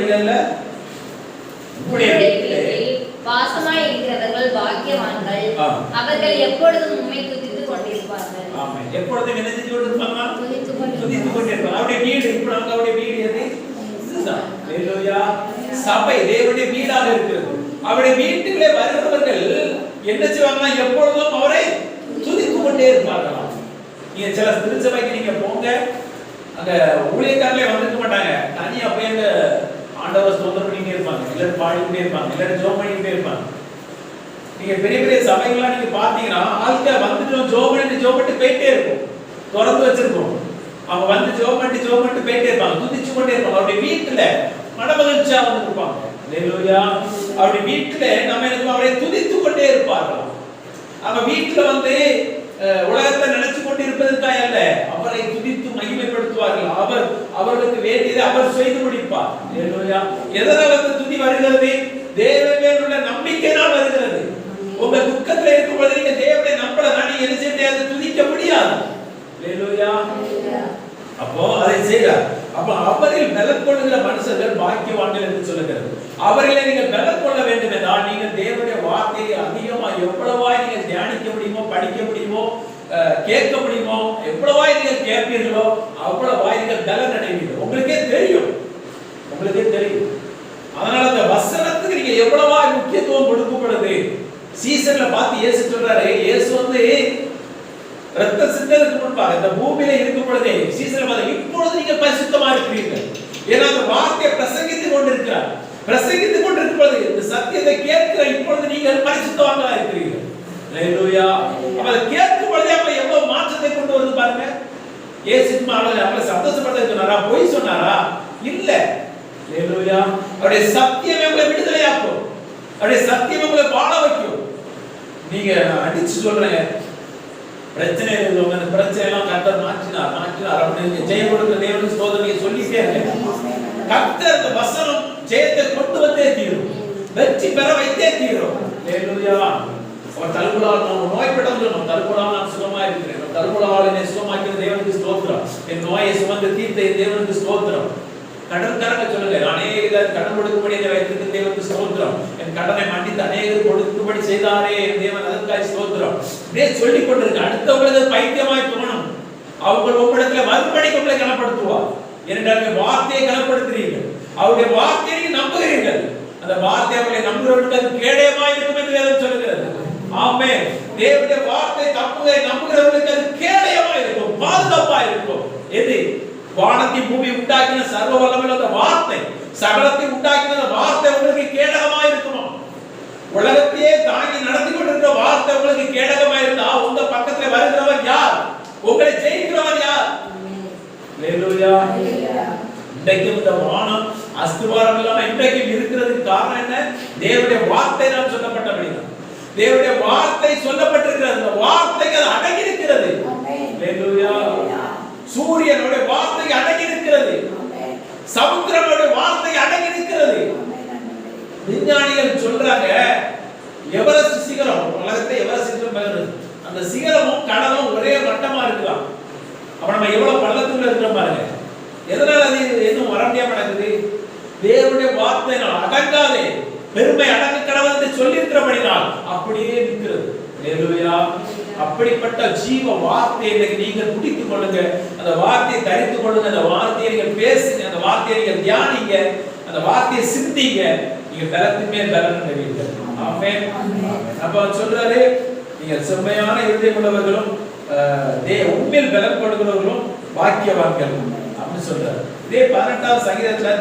படிக்கிறதுல வாசமாய் இருக்கிறவர்கள் பாக்கியவான்கள், அவர்கள் எப்பொழுதும் உம்மை துதித்துக் கொண்டிருப்பார்கள். ஆமென். எப்பொழுதும் என்ன செஞ்சு கொண்டிருப்பாங்க? துதித்துக் கொண்டிருப்பாங்க. அவருடைய வீடு இப்ப நமக்கு அவருடைய வீடு எது? இதுதான். ஹalleluya. சபை தேவனுடைய வீடாக இருக்கிறது. அவருடைய வீட்டுக்குள்ளே வருகிறவர்கள் என்ன செய்வாங்கன்னா எப்பொழுதும் அவரை துதித்துக் கொண்டே இருப்பார்களாம். நீங்க சில திருச்சபைக்கு நீங்க போங்க, அங்க ஊழியக்காரர்களே வந்துக்க மாட்டாங்க, தனியா போய் அந்த ஆண்டவரை ஸ்தோத்திரம் பண்ணிட்டே இருப்பாங்க, எல்லாரும் பாடிக்கிட்டே இருப்பாங்க, எல்லாரும் ஜெபம் பண்ணிட்டே இருப்பாங்க. நீங்க பெரிய பெரிய சபைகள்லாம் நீங்க பாத்தீங்கன்னா ஆட்கள் வந்துட்டு ஜெபம் பண்ணிட்டு போயிட்டே இருக்கும், திறந்து வச்சிருப்போம். அவங்க வந்து ஜெபம் பண்ணிட்டு போயிட்டே இருப்பாங்க, துதிச்சு கொண்டே இருப்பாங்க. அவருடைய வீட்டுல மனமகிழ்ச்சியா வந்து இருப்பாங்க. ஹalleluya. அவருடைய வீட்டுல நம்ம என்ன அவரை துதித்து கொண்டே இருப்பார்கள். அவங்க வீட்டுல வந்து உலகத்தை நினைச்சு கொண்டு இருப்பதற்காக அல்ல, அவரை துதித்து மகிமைப்படுத்துவார்கள். அவர்களுக்கு வேண்டியதை அவர் செய்து முடிப்பார். ஹalleluya. எதனால அந்த துதி வருகிறது? தேவன் உள்ள நம்பிக்கையினால் வருகிறது. உங்க துக்கத்துல இருக்கும்போது நீங்க தேவனை நம்பலனா நீங்க என்ன செய்ய முடியாது? துதிக்க முடியாது. ஹalleluya. அப்போ அதை செய்கிறார். அப்ப அவரில் பலன் கொள்ளுகிற மனுஷர்கள் பாக்கியவான்கள் என்று சொல்லுகிறது. அவரிலே நீங்கள் பலன் கொள்ள வேண்டும் என்றால் நீங்கள் தேவனுடைய வார்த்தையை அதிகமா எவ்வளவாய் நீங்கள் தியானிக்க முடியுமோ, படிக்க முடியுமோ, கேட்க முடியுமோ, எவ்வளவாய் நீங்கள் கேட்பீர்களோ அவ்வளவாய் நீங்கள் பலன் அடைவீர்கள். உங்களுக்கே தெரியும். அதனால அந்த வசனத்துக்கு நீங்க எவ்வளவாய் முக்கியத்துவம் கொடுக்கப்படுது. சீசன்ல பார்த்து இயேசு சொல்றாரு, இயேசு வந்து ரத்த சிந்தருக்கு முன்பாக இந்த பூமியில இருக்கும் பொழுதே சீசன்ல பார்த்து இப்பொழுது நீங்க பரிசுத்தமா இருக்கிறீர்கள். ஏன்னா அந்த வார்த்தையை பிரசங்கித்துக் கொண்டிருக்கும் பொழுது இந்த சத்தியத்தை கேட்கிற இப்பொழுது நீங்கள் பரிசுத்தவான்களா இருக்கிறீர்கள். ஹalleluya. அப்ப அதை கேட்கும் பொழுதே அவங்க எவ்வளவு மாற்றத்தை கொண்டு வருது பாருங்க. இயேசு அவங்களை சந்தோஷப்படுத்த சொன்னாரா? பொய் சொன்னாரா? இல்ல. ஹalleluya. அவருடைய சத்தியம் உங்களை விடுதலையாக்கும். அவருடைய சத்தியம் உங்களை வாழ வைக்கும். நீங்க அடிச்சு சொல்றேன், பிரச்சனை இருந்தவங்க அந்த பிரச்சனை எல்லாம் கர்த்தர் மாற்றினார் அப்படின்னு ஜெயம் கொடுக்கிற தேவனுக்கு ஸ்தோத்திரம் சொல்லிட்டே இருக்க. கர்த்தர் அந்த வசனம் ஜெயத்தை கொண்டு வந்தே தீரும், வெற்றி பெற வைத்தே தீரும். ஹalleluya. அவர் தழும்புகளால் நான் நோய்பட்டவன் சொன்னோம், தழும்புகளால் நான் சுகமா இருக்கிறேன், தழும்புகளால் என்னை சுகமாக்கிற தேவனுக்கு ஸ்தோத்திரம், என் நோயை சுமந்து தீர்த்த தேவனுக்கு ஸ்தோத்திரம். கடன்காரங்க சொல்லுங்க, அநேகர் கடன் கொடுக்கும்படி என்னை வைத்திருக்கிற தேவனுக்கு ஸ்தோத்திரம், என் கடனை மன்னித்து அநேகர் கொடுக்கும்படி செய்தாரே என் தேவன் அதற்காக ஸ்தோத்திரம். இப்படியே சொல்லிக் கொண்டிருக்க. அடுத்தவங்களுக்கு பைத்தியமாய் தோணும். அவங்க உங்களிடத்துல மறுபடி உங்களை கனப்படுத்துவார். இரண்டாவது வார்த்தையை கனப்படுத்துறீர்கள், அவருடைய வார்த்தையை நீங்க நம்புகிறீர்கள். அந்த வார்த்தை அவர்களை நம்புகிறவர்களுக்கு அது கேடயமாய் இருக்கும் என்று வேதம் சொல்லுகிறது. ஆமென். தேவனுடைய வார்த்தை நம்புகிறவர்களுக்கு அது கேடயமாய் இருக்கும், பாதுகாப்பா இருக்கும். எது? வானத்தை பூமி உண்டாக்கின சர்வ வல்லமையுள்ள அந்த வார்த்தை, சகலத்தை உண்டாக்கின வார்த்தை உங்களுக்கு கேடகமாய் இருக்குமா? உலகத்தையே தாங்கி நடத்தி கொண்டிருக்கிற வார்த்தை உங்களுக்கு கேடகமாய் இருந்தா உங்க பக்கத்துல வருகிறவர் யார்? உங்களை ஜெயிக்கிறவர் யார்? ஹalleluya. இன்றைக்கு இந்த வானம் அஸ்திவாரம் இல்லாம இன்றைக்கு இருக்கிறதுக்கு காரணம் என்ன? தேவனுடைய வார்த்தை தான் சொல்லப்பட்டபடிதான். தேவனுடைய வார்த்தை சொல்லப்பட்டிருக்கிறது, அந்த வார்த்தைக்கு அது அடங்கி இருக்கிறது. ஹalleluya. சூரியனுடைய வார்த்தை அடங்கி இருக்கிறது, சமுத்திரனுடைய வார்த்தை அடங்கி இருக்கிறது. விஞ்ஞானிகள் சொல்றாங்க, எவரெஸ்ட் சிகரம், உலகத்தை எவரெஸ்ட் சிகரம், அந்த சிகரமும் கடலும் ஒரே மட்டமா இருக்கலாம். அப்ப நம்ம எவ்வளவு பள்ளத்துக்குள்ள இருக்கிறோம் பாருங்க. எதனால அது இன்னும் வர முடியாம நடக்குது? தேவனுடைய வார்த்தை அடங்காதே, பெருமை அடங்க கடவுள் என்று சொல்லி இருக்கிறபடினால் அப்படியே நிற்கிறது. ஹalleluya. அப்படிப்பட்ட ஜீவ வார்த்தையை நீங்கள் குடித்துக் கொள்ளுங்க, அந்த வார்த்தையை தரித்துக் கொள்ளுங்க, அந்த வார்த்தையை நீங்கள் பேசுங்க, அந்த வார்த்தையை நீங்கள் தியானிங்க, அந்த வார்த்தையை சிந்திங்க, நீங்க பலத்தின் மேல் பலன் அடைவீர்கள். ஆமென். அப்ப சொல்றாரு, நீங்க செம்மையான இருதயம் உள்ளவர்களும் உண்மையில் பலன் கொடுக்கிறவர்களும் பாக்கியவான்கள் அப்படின்னு சொல்றாரு. இதே 18ஆம் சங்கீதத்துல